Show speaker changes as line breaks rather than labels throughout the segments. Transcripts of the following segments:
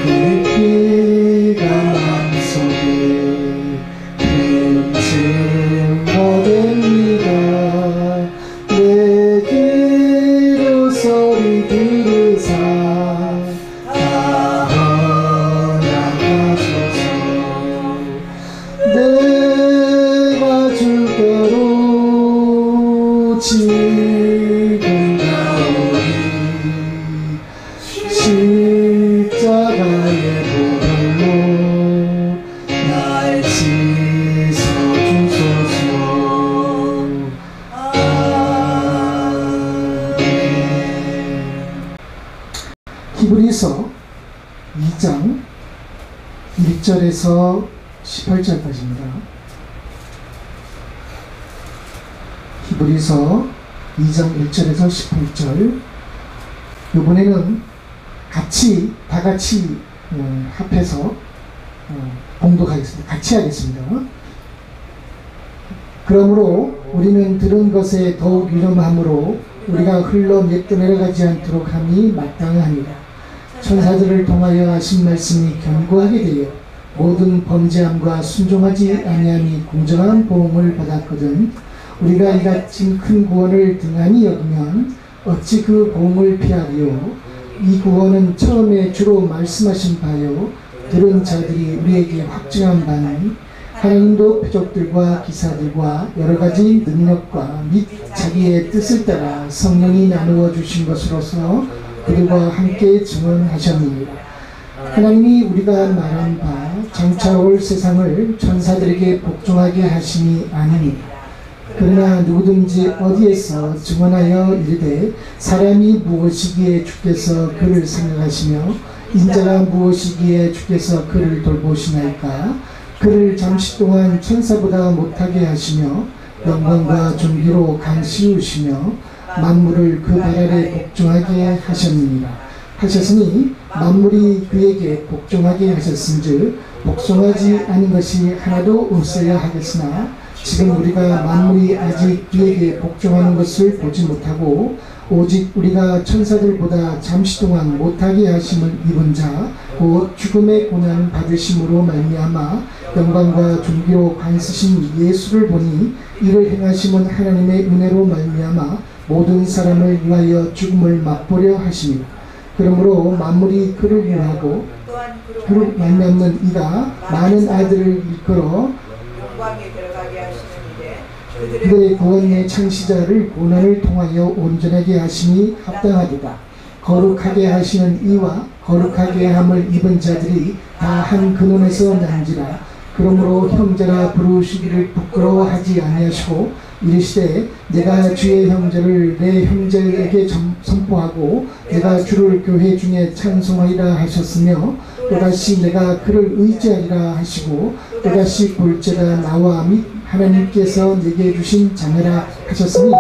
그 피가 마음속에 흠집 못됩니다. 내 귀로 소리 들으사 다 허락하소서. 내가 주께로 지금 나오리. 십자가의 보혈로 날 씻어주소서. 아멘. 히브리서 2장 1절에서 18절까지입니다. 히브리서 2장 1절에서 18절. 이번에는 다 같이 합해서 봉독하겠습니다. 같이 하겠습니다. 그러므로 우리는 들은 것에 더욱 유념함으로 우리가 흘러 몇 내려가지 않도록 함이 마땅하니라. 천사들을 통하여 하신 말씀이 견고하게 되어 모든 범죄함과 순종하지 아니함이 공정한 보응을 받았거든. 우리가 이같이 큰 구원을 등한히 여기면 어찌 그 보응을 피하리요. 이 구원은 처음에 주로 말씀하신 바요 들은 자들이 우리에게 확증한 바니 하나님도 표적들과 기사들과 여러가지 능력과 및 자기의 뜻을 따라 성령이 나누어 주신 것으로서 그들과 함께 증언하셨느니라. 하나님이 우리가 말한 바 장차 올 세상을 천사들에게 복종하게 하심이 아니니라. 그러나 누구든지 어디에서 증언하여 이르되 사람이 무엇이기에 주께서 그를 생각하시며 인자가 무엇이기에 주께서 그를 돌보시나이까. 그를 잠시 동안 천사보다 못하게 하시며 영광과 존귀로 강씌우시며 만물을 그 발 아래 복종하게 하셨으니 만물이 그에게 복종하게 하셨은즉 복종하지 않은 것이 하나도 없어야 하겠으나 지금 우리가 만물이 아직 그에게 복종하는 것을 보지 못하고 오직 우리가 천사들보다 잠시 동안 못하게 하심을 입은 자 곧 죽음의 고난 받으심으로 말미암아 영광과 존귀로 관쓰신 예수를 보니 이를 행하심은 하나님의 은혜로 말미암아 모든 사람을 위하여 죽음을 맛보려 하심이라. 그러므로 만물이 그를 위하고 그를 말미암는 이가 많은 아들을 이끌어
영광에 들어가게 하시는데
그들의 구원의 창시자를 고난을 통하여 온전하게 하심이 합당하도다. 거룩하게 하시는 이와 거룩하게 함을 입은 자들이 다 한 근원에서 난지라. 그러므로 형제라 부르시기를 부끄러워하지 아니하시고 이르시되 내가 주의 형제를 내 형제에게 선포하고 내가 주를 교회 중에 찬송하리라 하셨으며 또다시 내가 그를 의지하리라 하시고 또다시 볼지라 나와 및 하나님께서 내게 주신 자녀라 하셨으니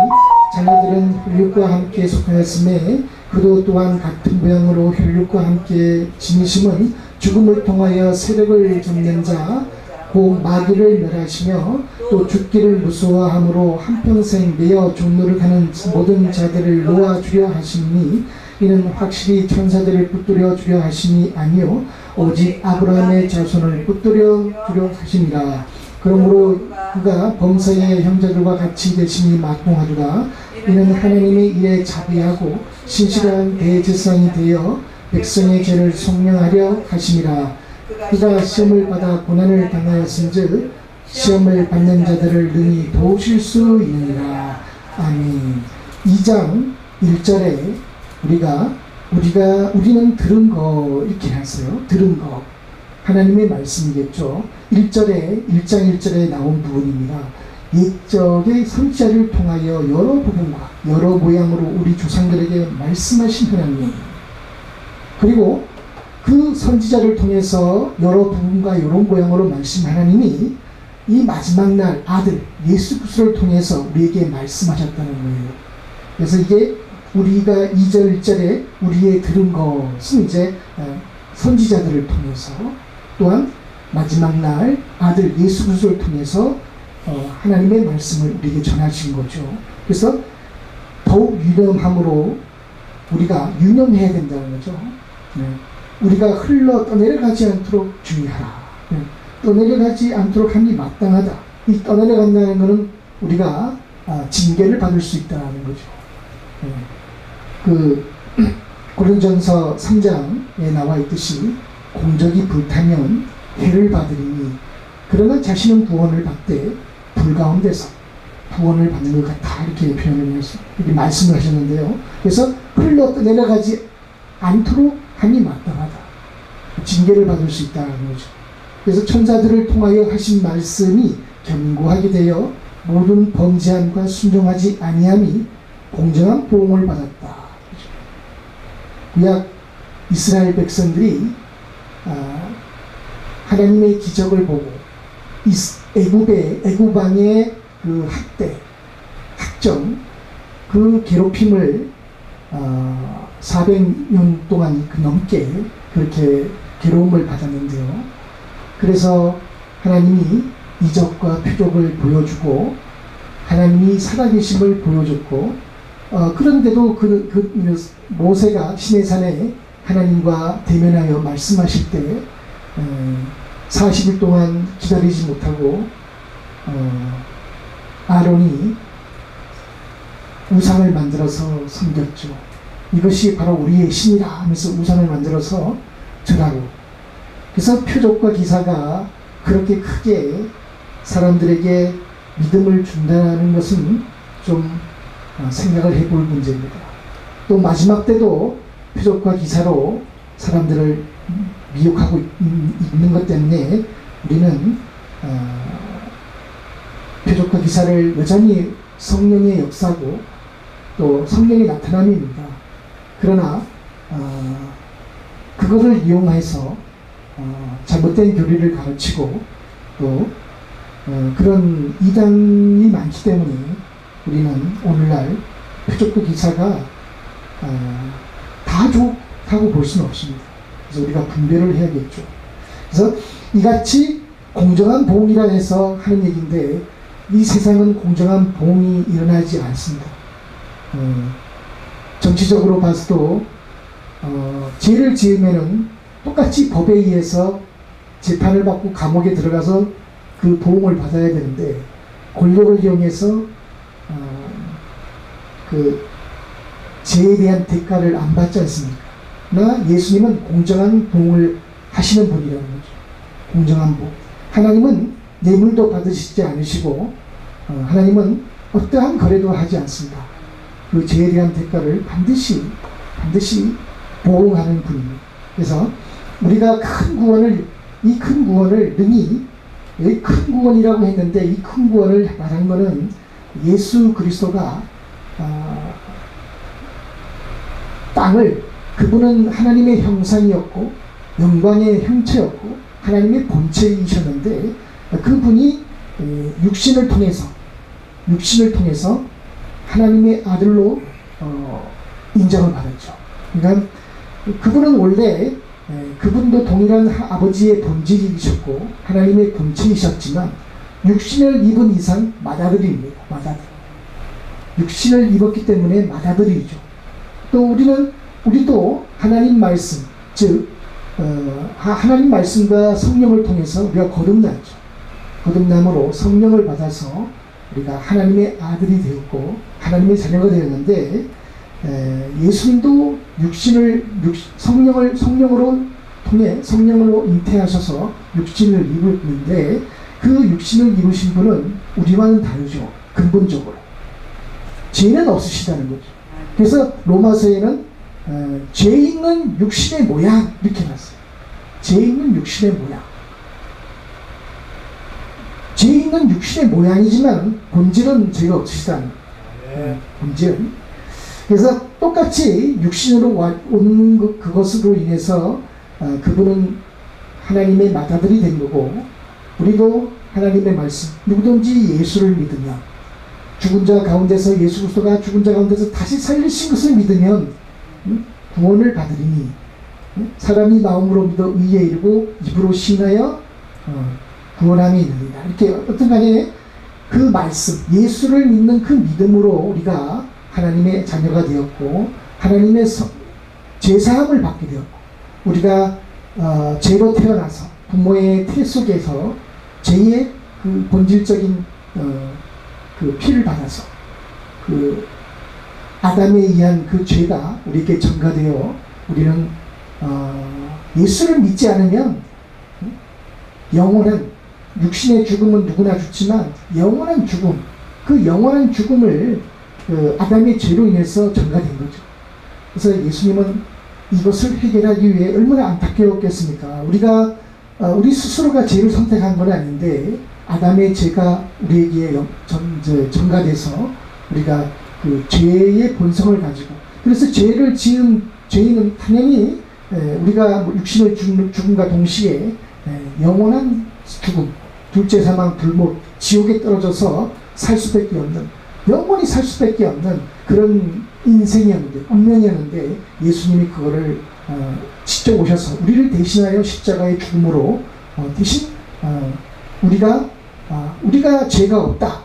자녀들은 혈육과 함께 속하였음에 그도 또한 같은 모양으로 혈육과 함께 지니심은 죽음을 통하여 세력을 잡는 자 곧 마귀를 멸하시며 또 죽기를 무서워함으로 한평생 내어 종로를 하는 모든 자들을 놓아주려 하시니 이는 확실히 천사들을 붙들어 주려 하심이 아니요 오직 아브라함의 자손을 붙들어 주려 하시니라. 그러므로 그가 범사의 형제들과 같이 되심이 막공하리라. 이는 하나님의 일에 자비하고 신실한 대제사장이 되어 백성의 죄를 속량하려 하심이라. 그가 시험을 받아 고난을 당하였은즉 시험을 받는 자들을 능히 도우실 수 있느니라. 아멘. 2장 1절에 우리는 들은 거 이렇게 했어요. 들은 거 하나님의 말씀이겠죠. 1장 1절에 나온 부분입니다. 옛적의 선지자를 통하여 여러 부분과 여러 모양으로 우리 조상들에게 말씀하신 하나님, 그리고 그 선지자를 통해서 여러 부분과 여러 모양으로 말씀 하나님이 이 마지막 날 아들 예수 그리스도를 통해서 우리에게 말씀하셨다는 거예요. 그래서 이게 우리가 2절 1절에 우리의 들은 것은 이제 선지자들을 통해서 또한 마지막 날 아들 예수 그리스도를 통해서 하나님의 말씀을 우리에게 전하신 거죠. 그래서 더욱 유념함으로 우리가 유념해야 된다는 거죠. 네. 우리가 흘러 떠내려가지 않도록 주의하라. 떠내려가지 않도록 함이 마땅하다. 이 떠내려간다는 것은 우리가 징계를 받을 수 있다는 거죠. 그 고린전서 3장에 나와 있듯이 공적이 불타면 해를 받으리니 그러나 자신은 구원을 받되 불 가운데서 구원을 받는 것 같다. 이렇게 표현을 해서 이렇게 말씀을 하셨는데요. 그래서 흘러 떠내려가지 않도록 함이 마땅하다. 징계를 받을 수 있다는 거죠. 그래서 천사들을 통하여 하신 말씀이 견고하게 되어 모든 범죄함과 순종하지 아니함이 공정한 보응을 받았다. 구약 이스라엘 백성들이 하나님의 기적을 보고 애굽 왕의 그 학대, 학정, 그 괴롭힘을 400년 동안 넘게 그렇게 괴로움을 받았는데요. 그래서 하나님이 이적과 표적을 보여주고 하나님이 살아계심을 보여줬고 그런데도 모세가 시내산에 하나님과 대면하여 말씀하실 때 40일 동안 기다리지 못하고 아론이 우상을 만들어서 섬겼죠. 이것이 바로 우리의 신이라 하면서 우상을 만들어서 절하고, 그래서 표적과 기사가 그렇게 크게 사람들에게 믿음을 준다는 것은 좀 생각을 해볼 문제입니다. 또 마지막 때도 표적과 기사로 사람들을 미혹하고 있는 것 때문에 우리는 표적과 기사를 여전히 성령의 역사고 또 성령의 나타남입니다. 그러나 그것을 이용해서 잘못된 교리를 가르치고 또 그런 이단이 많기 때문에 우리는 오늘날 표적과 기사가 다 좋다고 볼 수는 없습니다. 그래서 우리가 분별을 해야겠죠. 그래서 이같이 공정한 보응이라 해서 하는 얘기인데 이 세상은 공정한 보응이 일어나지 않습니다. 정치적으로 봐서도 죄를 지으면은 똑같이 법에 의해서 재판을 받고 감옥에 들어가서 그 보응을 받아야 되는데 권력을 이용해서 그 죄에 대한 대가를 안 받지 않습니까? 나 예수님은 공정한 보응을 하시는 분이라는 거죠. 공정한 보응. 하나님은 뇌물도 받으시지 않으시고 하나님은 어떠한 거래도 하지 않습니다. 그 죄에 대한 대가를 반드시 보응하는 분입니다. 그래서 우리가 이 큰 구원을 능히 여기 큰 구원이라고 했는데 이 큰 구원을 말한 것은 예수 그리스도가 그분은 하나님의 형상이었고 영광의 형체였고 하나님의 본체이셨는데 그분이 육신을 통해서 하나님의 아들로 인정을 받았죠. 그러니까 그분은 원래 그분도 동일한 아버지의 본질이셨고 하나님의 본체이셨지만 육신을 입은 이상 맏아들입니다. 맏아들. 육신을 입었기 때문에 맏아들이죠. 또 우리도 하나님 말씀, 즉 하나님 말씀과 성령을 통해서 우리가 거듭났죠. 거듭남으로 성령을 받아서 우리가 하나님의 아들이 되었고 하나님의 자녀가 되었는데 예수님도 성령으로 잉태하셔서 육신을 입었는데 그 육신을 입으신 분은 우리와는 다르죠. 근본적으로 죄는 없으시다는 거죠. 그래서 로마서에는 죄 있는 육신의 모양 이렇게 놨어요. 죄 있는 육신의 모양. 죄 있는 육신의 모양이지만 본질은 죄가 없으시다는 거예요. 본질은. 그래서 똑같이 육신으로 온 그것으로 인해서 그분은 하나님의 맏아들이 된 거고 우리도 하나님의 말씀, 누구든지 예수를 믿으면 죽은 자 가운데서 예수 그리스도가 죽은 자 가운데서 다시 살리신 것을 믿으면 구원을 받으리니 사람이 마음으로 믿어 의에 이르고 입으로 신하여 구원함이 있느니라. 이렇게 어떤 간에 그 말씀, 예수를 믿는 그 믿음으로 우리가 하나님의 자녀가 되었고 하나님의 제사함을 받게 되었고 우리가 죄로 태어나서 부모의 태 속에서 죄의 그 본질적인 그 피를 받아서 그 아담에 의한 그 죄가 우리에게 전가되어 우리는 예수를 믿지 않으면 영원한 육신의 죽음은 누구나 죽지만 영원한 죽음, 그 영원한 죽음을 그 아담의 죄로 인해서 전가된 거죠. 그래서 예수님은 이것을 해결하기 위해 얼마나 안타까웠겠습니까? 우리 스스로가 죄를 선택한 건 아닌데 아담의 죄가 우리에게 전가돼서 우리가 그 죄의 본성을 가지고, 그래서 죄를 지은 죄인은 당연히 우리가 육신의 죽음과 동시에 영원한 죽음, 둘째 사망 불못, 지옥에 떨어져서 살 수밖에 없는, 영원히 살 수밖에 없는 그런 인생이었는데, 운명이었는데 예수님이 그거를 직접 오셔서 우리를 대신하여 십자가의 죽음으로 대신 우리가 죄가 없다,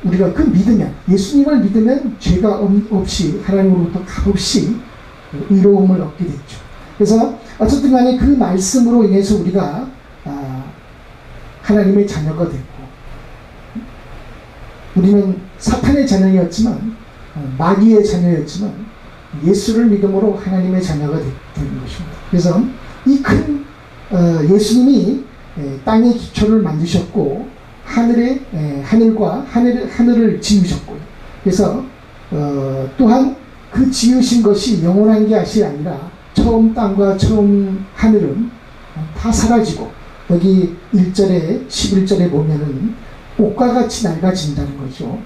우리가 그 믿으면, 예수님을 믿으면 죄가 없이 하나님으로부터 값없이 의로움을 얻게 됐죠. 그래서 어쨌든 간에 그 말씀으로 인해서 우리가 하나님의 자녀가 됐고, 우리는 사탄의 자녀였지만, 마귀의 자녀였지만 예수를 믿음으로 하나님의 자녀가 되는 것입니다. 그래서 이 큰 예수님이 땅의 기초를 만드셨고 하늘을 지으셨고요. 그래서 또한 그 지으신 것이 영원한 것이 아니라 처음 땅과 처음 하늘은 다 사라지고, 여기 1절에 11절에 보면은 옷과 같이 낡아진다는 거죠.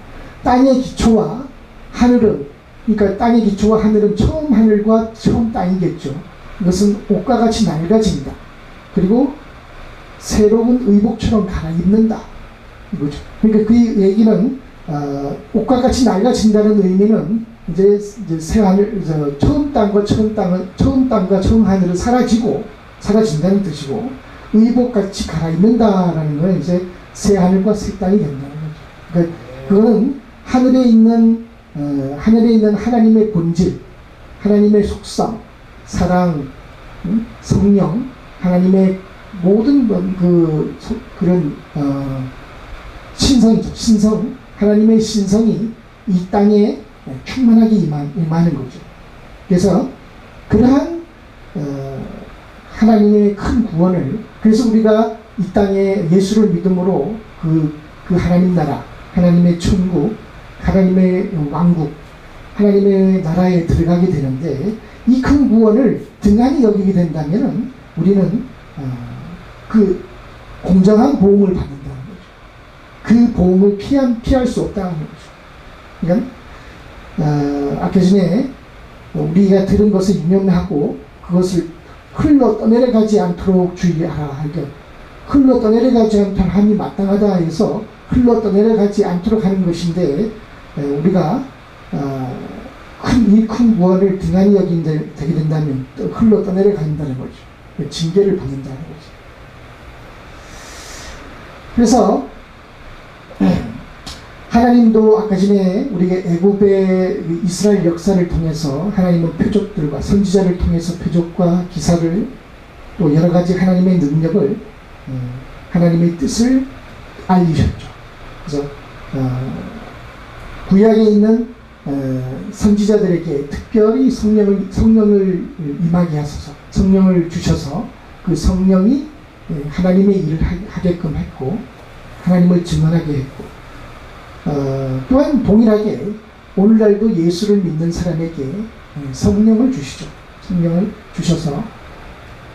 땅의 기초와 하늘은, 그러니까 땅의 기초와 하늘은 처음 하늘과 처음 땅이겠죠. 이것은 옷과 같이 낡아진다. 그리고 새로운 의복처럼 갈아입는다, 이거죠. 그러니까 그 얘기는 옷과 같이 낡아진다는 의미는 이제 새 하늘, 처음 땅과 처음 하늘은 사라진다는 뜻이고, 의복같이 갈아입는다라는 건 이제 새 하늘과 새 땅이 된다는 거죠. 그러니까 그거는 하늘에 있는 하나님의 본질, 하나님의 속성, 사랑, 성령, 하나님의 모든 그런 신성, 하나님의 신성이 이 땅에 충만하게 임하는 거죠. 그래서 그러한 하나님의 큰 구원을, 그래서 우리가 이 땅에 예수를 믿음으로 그 하나님 나라, 하나님의 천국, 하나님의 왕국, 하나님의 나라에 들어가게 되는데, 이 큰 구원을 등한히 여기게 된다면 우리는 그 공정한 보응을 받는다는 거죠. 그 보응을 피할 수 없다는 거죠. 그러니까 아까 전에 우리가 들은 것을 인용하고 그것을 흘러 떠내려가지 않도록 주의하라 하여, 흘러 떠내려가지 않도록 함이 마땅하다 해서 흘러 떠내려가지 않도록 하는 것인데, 우리가 이 큰 구원을 등한히 여기게 된다면 또 흘러 떠내려간다는 거죠. 징계를 받는다는 거죠. 그래서 하나님도 아까 전에 우리가 애굽의 이스라엘 역사를 통해서 하나님은 표적들과 선지자를 통해서 표적과 기사를, 또 여러 가지 하나님의 능력을, 하나님의 뜻을 알리셨죠. 그래서 구약에 있는 선지자들에게 특별히 성령을 임하게 하소서, 성령을 주셔서 그 성령이 하나님의 일을 하게끔 했고, 하나님을 증언하게 했고, 또한 동일하게 오늘날도 예수를 믿는 사람에게 성령을 주시죠. 성령을 주셔서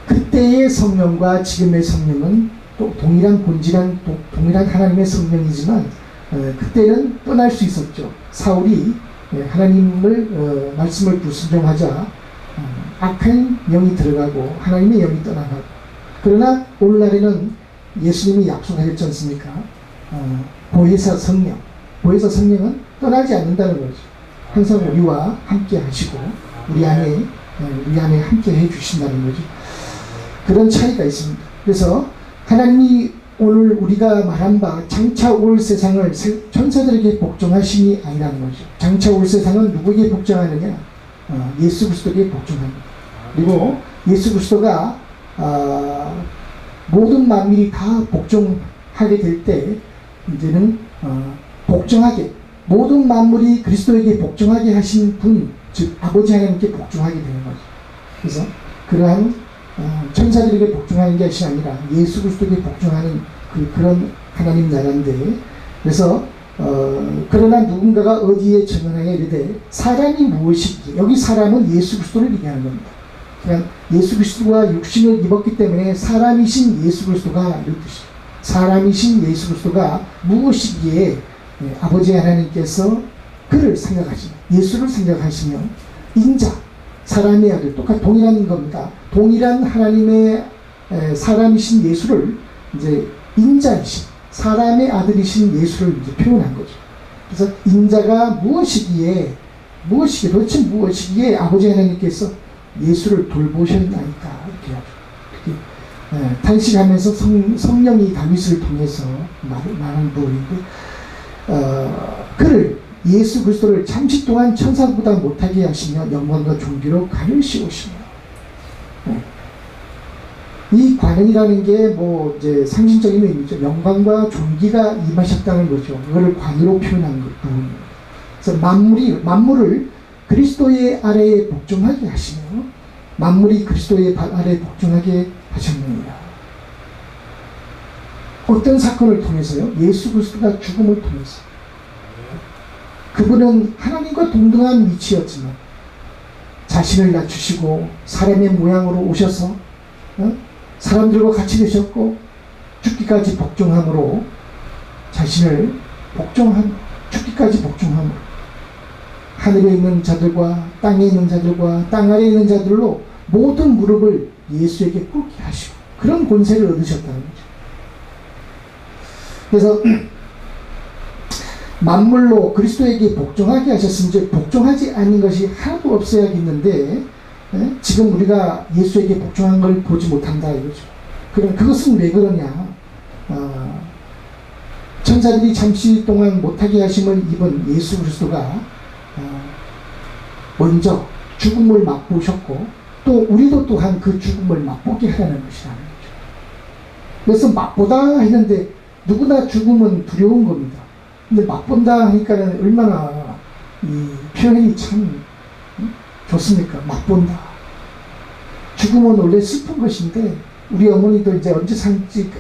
그때의 성령과 지금의 성령은 또 동일한 본질한 동일한 하나님의 성령이지만, 그때는 떠날 수 있었죠. 사울이 하나님을 말씀을 불순종하자 악한 영이 들어가고 하나님의 영이 떠나가고, 그러나 오늘날에는 예수님이 약속하셨지 않습니까? 보혜사 성령은 떠나지 않는다는 거죠. 항상 우리와 함께 하시고 우리 안에 함께 해 주신다는 거죠. 그런 차이가 있습니다. 그래서 하나님이 오늘 우리가 말한 바 장차 올 세상을 천사들에게 복종하심이 아니라는 거죠. 장차 올 세상은 누구에게 복종하느냐? 예수 그리스도에게 복종합니다. 그리고 예수 그리스도가 모든 만민이 다 복종하게 될 때 이제는 복종하게 모든 만물이 그리스도에게 복종하게 하신 분, 즉 아버지 하나님께 복종하게 되는 거죠. 그래서 그러한 천사들에게 복종하는 것이 아니라 예수 그리스도에게 복종하는 그런 하나님 나라인데, 그래서 그러나 누군가가 어디에 전언하게 이르되 사람이 무엇이기에, 여기 사람은 예수 그리스도를 얘기하는 겁니다. 그러니까 예수 그리스도가 육신을 입었기 때문에 사람이신 예수 그리스도가 이런 뜻이죠. 사람이신 예수 그리스도가 무엇이기에 아버지 하나님께서 그를 생각하시며 예수를 생각하시며 인자, 사람의 아들, 똑같이 동일한 겁니다. 동일한 하나님의 사람이신 예수를 이제 인자이신 사람의 아들이신 예수를 이제 표현한 거죠. 그래서 인자가 무엇이기에 도대체 무엇이기에 아버지 하나님께서 예수를 돌보셨나이까 이렇게 하죠. 탄식하면서 성령이 다윗을 통해서 말한 부분인데, 그를 예수 그리스도를 잠시 동안 천사보다 못하게 하시며 영광과 존귀로 가르시오시며, 이 관은이라는 게 뭐 이제 상징적인 의미죠. 영광과 존귀가 임하셨다는 거죠. 그거를 관으로 표현한 부분이에요. 그래서 만물을 그리스도의 아래에 복종하게 하시며 만물이 그리스도의 아래에 복종하게 하셨느니라. 어떤 사건을 통해서요? 예수 그리스도가 죽음을 통해서. 그분은 하나님과 동등한 위치였지만 자신을 낮추시고 사람의 모양으로 오셔서 사람들과 같이 되셨고 죽기까지 복종함으로 자신을 죽기까지 복종함으로 하늘에 있는 자들과 땅에 있는 자들과 땅 아래에 있는 자들로 모든 무릎을 예수에게 꿇게 하시고 그런 권세를 얻으셨다는 거죠. 그래서 만물로 그리스도에게 복종하게 하셨으면 복종하지 않는 것이 하나도 없어야겠는데 지금 우리가 예수에게 복종한 걸 보지 못한다 이거죠. 그럼 그것은 왜 그러냐? 천사들이 잠시 동안 못하게 하심을 입은 예수 그리스도가 먼저 죽음을 맛보셨고 또 우리도 또한 그 죽음을 맛보게 하라는 것이라는 거죠. 그래서 맛보다 했는데 누구나 죽음은 두려운 겁니다. 근데 맛본다 하니까는 얼마나 이 표현이 참 좋습니까? 맛본다. 죽음은 원래 슬픈 것인데 우리 어머니도 이제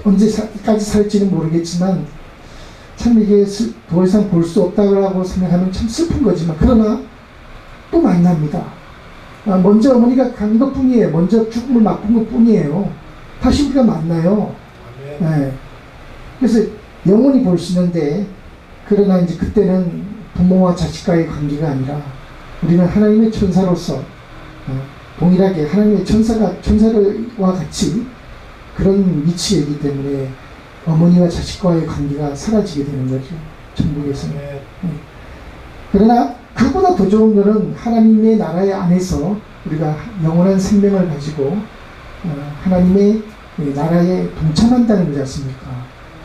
언제까지 살지는 모르겠지만 참 이게 더 이상 볼 수 없다고 생각하면 참 슬픈 거지만 그러나 또 만납니다. 먼저 어머니가 간 것 뿐이에요. 먼저 죽음을 맛본 것 뿐이에요. 다시 우리가 만나요. 네. 그래서 영원히 볼 수 있는데 그러나 이제 그때는 부모와 자식과의 관계가 아니라 우리는 하나님의 천사로서 동일하게 하나님의 천사와 같이 그런 위치이기 때문에 어머니와 자식과의 관계가 사라지게 되는 거죠. 천국에서는. 그러나 그보다 더 좋은 것은 하나님의 나라의 안에서 우리가 영원한 생명을 가지고 하나님의 나라에 동참한다는 거지 않습니까?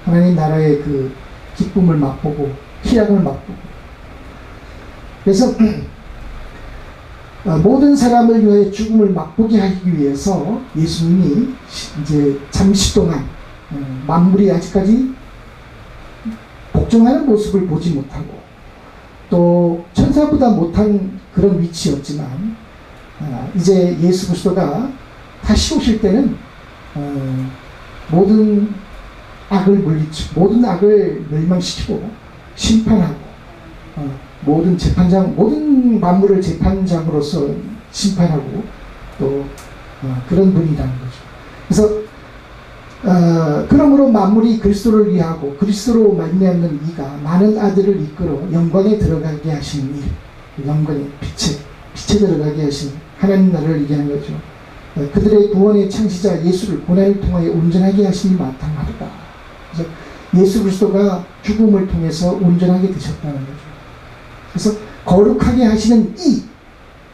하나님 나라의 그 기쁨을 맛보고 희락을 맛보고. 그래서 모든 사람을 위해 죽음을 맛보게 하기 위해서 예수님이 이제 잠시 동안 만물이 아직까지 복종하는 모습을 보지 못하고 또 천사보다 못한 그런 위치였지만 이제 예수 그리스도가 다시 오실 때는 모든 악을 물리치고 모든 악을 멸망시키고 심판하고 모든 만물을 재판장으로서 심판하고 또 그런 분이라는 거죠. 그래서 그러므로 만물이 그리스도를 위하고 그리스도로 말미암는 이가 많은 아들을 이끌어 영광에 들어가게 하신 일, 영광의 빛에 들어가게 하신 하나님 나라를 얘기하는 거죠. 그들의 구원의 창시자 예수를 고난을 통하여 온전하게 하시니 마땅하도다. 그래서 예수 그리스도가 죽음을 통해서 온전하게 되셨다는 거죠. 그래서 거룩하게 하시는 이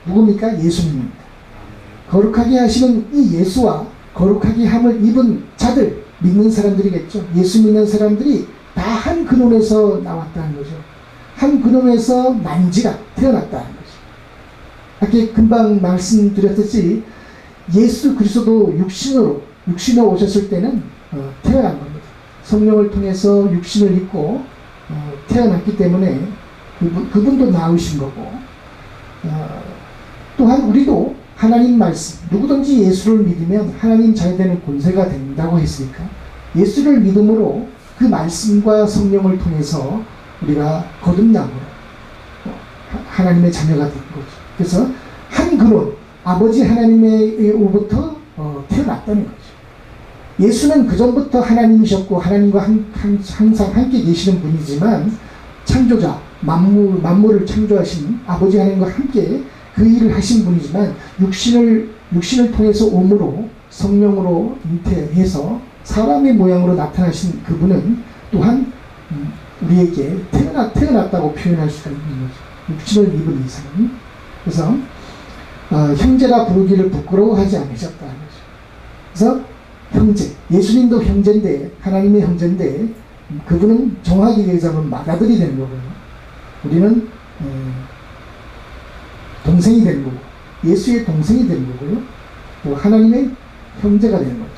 누굽니까? 예수님입니다. 거룩하게 하시는 이 예수와 거룩하게 함을 입은 자들, 믿는 사람들이겠죠. 예수 믿는 사람들이 다 한 근원에서 나왔다는 거죠. 한 근원에서 만지가 태어났다는 거죠. 아까 금방 말씀드렸듯이 예수 그리스도도 육신으로 오셨을 때는 태어난 겁니다. 성령을 통해서 육신을 입고 태어났기 때문에 그분도 나으신 거고, 또한 우리도 하나님 말씀, 누구든지 예수를 믿으면 하나님 잘 되는 권세가 된다고 했으니까 예수를 믿음으로 그 말씀과 성령을 통해서 우리가 거듭남으로 하나님의 자녀가 된 거죠. 그래서 한 그런 아버지 하나님으로부터 태어났다는 거죠. 예수는 그전부터 하나님이셨고 하나님과 항상 함께 계시는 분이지만, 창조자, 만물을 창조하신 아버지 하나님과 함께 그 일을 하신 분이지만, 육신을 통해서 몸으로 성령으로 잉태해서 사람의 모양으로 나타나신 그분은 또한 우리에게 태어났다고 표현할 수가 있는 거죠. 육신을 입은 이상은. 그래서 형제라 부르기를 부끄러워하지 않으셨다는 거죠. 그래서 형제, 예수님도 형제인데, 하나님의 형제인데, 그분은 정확히 얘기하자면 맏아들이 되는 거고요. 우리는 동생이 되는 거고, 예수의 동생이 되는 거고요. 또 하나님의 형제가 되는 거죠.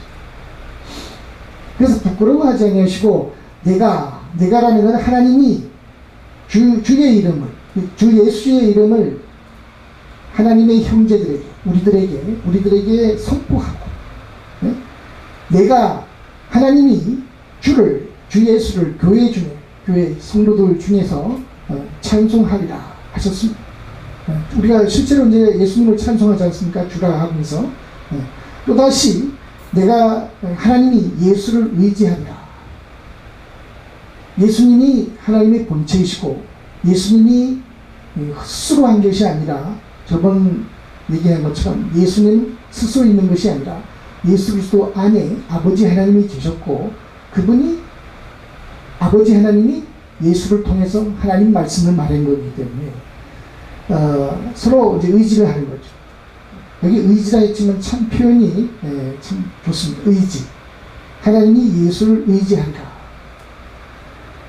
그래서 부끄러워하지 않으시고, 내가라는 건 하나님이 주의 이름을, 주 예수의 이름을 하나님의 형제들에게, 우리들에게 선포하고, 네? 하나님이 주 예수를 교회 성도들 중에서 찬송하리라 하셨습니다. 우리가 실제로 이제 예수님을 찬송하지 않습니까? 주라 하면서. 또다시 하나님이 예수를 의지하리라. 예수님이 하나님의 본체이시고, 예수님이 스스로 한 것이 아니라, 저번 얘기한 것처럼 예수님 스스로 있는 것이 아니라 예수 그리스도 안에 아버지 하나님이 계셨고, 아버지 하나님이 예수를 통해서 하나님 말씀을 말한 거기 때문에 서로 이제 의지를 하는 거죠. 여기 의지라 했지만 참 표현이 참 좋습니다. 의지. 하나님이 예수를 의지한다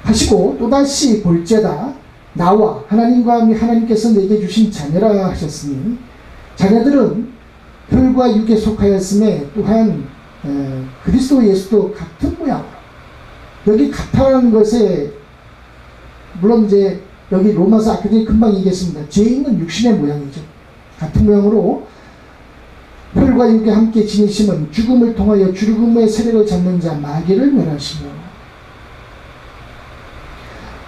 하시고, 또다시 볼지어다 나와 하나님과 하나님께서 내게 주신 자녀라 하셨으니, 자녀들은 혈과 육에 속하였음에 또한 그리스도 예수도 같은 모양으로, 여기 같다는 것에 물론 이제 여기 로마서 아까도 금방 얘기했습니다. 죄인은 육신의 모양이죠. 같은 모양으로 혈과 육에 함께 지내심은 죽음을 통하여 죽음의 세력을 잡는 자 마귀를 멸하시며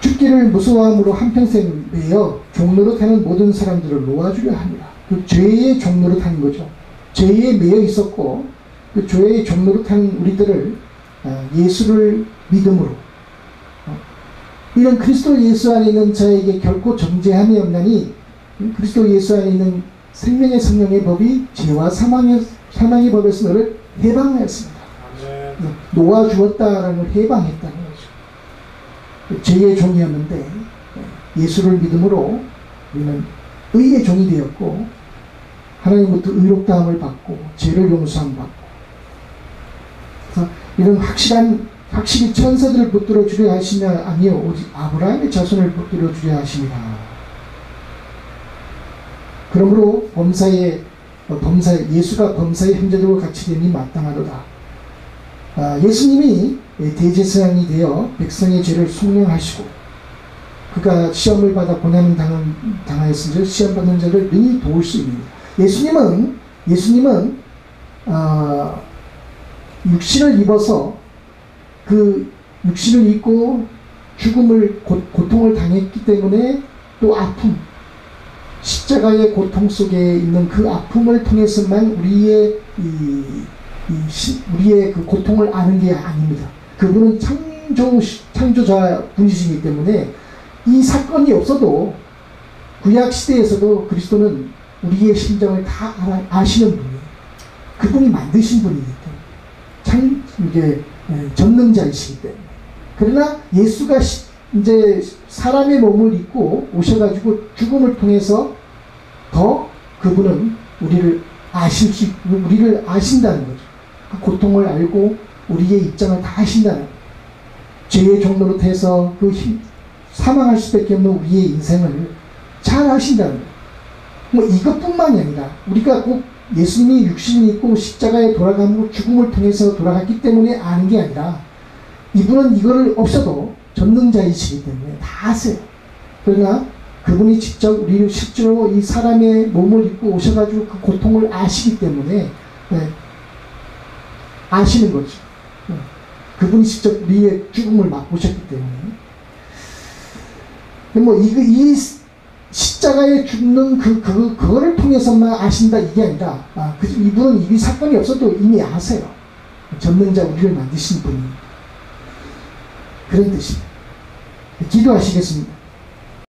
죽기를 무서워함으로 한평생 매여 종로로 타는 모든 사람들을 놓아주려 합니다. 그 죄의 종로로 타는 거죠. 죄에 매여 있었고 그 죄의 종로로 타는 우리들을 예수를 믿음으로, 이런 그리스도 예수 안에 있는 자에게 결코 정죄함이 없나니 그리스도 예수 안에 있는 생명의 성령의 법이 죄와 사망의 법에서 너를 해방하였습니다. 놓아주었다라는 걸 해방했다는 거죠. 죄의 종이었는데 예수를 믿음으로 우리는 의의 종이 되었고, 하나님부터 의롭다함을 받고 죄를 용서함 받고, 그래서 이런 확실히 천사들을 붙들어 주려 하시냐, 아니요 오직 아브라함의 자손을 붙들어 주려 하십니다. 그러므로 예수가 범사의 형제들과 같이 되니 마땅하도다. 예수님이 대제사장이 되어 백성의 죄를 속량하시고, 그가 시험을 받아 고난을 당하였으니 시험 받는 자를 능히 도울 수 있습니다. 예수님은 육신을 입어서 그 육신을 입고 죽음을 고통을 당했기 때문에, 또 아픔, 십자가의 고통 속에 있는 그 아픔을 통해서만 우리의 그 고통을 아는 게 아닙니다. 그분은 창조자 분이시기 때문에 이 사건이 없어도 구약 시대에서도 그리스도는 우리의 심정을 다 아시는 분이에요. 그분이 만드신 분이기 때문에 이게 전능자이시기 때문에. 그러나 예수가 이제 사람의 몸을 입고 오셔가지고 죽음을 통해서 더 그분은 우리를 아신다는 거죠. 그 고통을 알고 우리의 입장을 다 아신다는 거죠. 죄의 종로로 해서 사망할 수밖에 없는 우리의 인생을 잘 아신다는 거예요. 뭐 이것뿐만이 아니라 우리가 꼭 예수님이 육신이 있고 십자가에 돌아감으로 죽음을 통해서 돌아갔기 때문에 아는 게 아니라 이분은 이거를 없어도 전능자이시기 때문에 다 아세요. 그러나 그분이 직접 우리를 실제로 이 사람의 몸을 입고 오셔가지고 그 고통을 아시기 때문에 아시는 거죠. 그분이 직접 우리의 죽음을 맛보셨기 때문에. 뭐 이 십자가에 죽는 그거를 통해서만 아신다 이게 아니라 이분은 이 사건이 없어도 이미 아세요. 전능자 우리를 만드신 분이. 그런 뜻입니다. 기도하시겠습니다.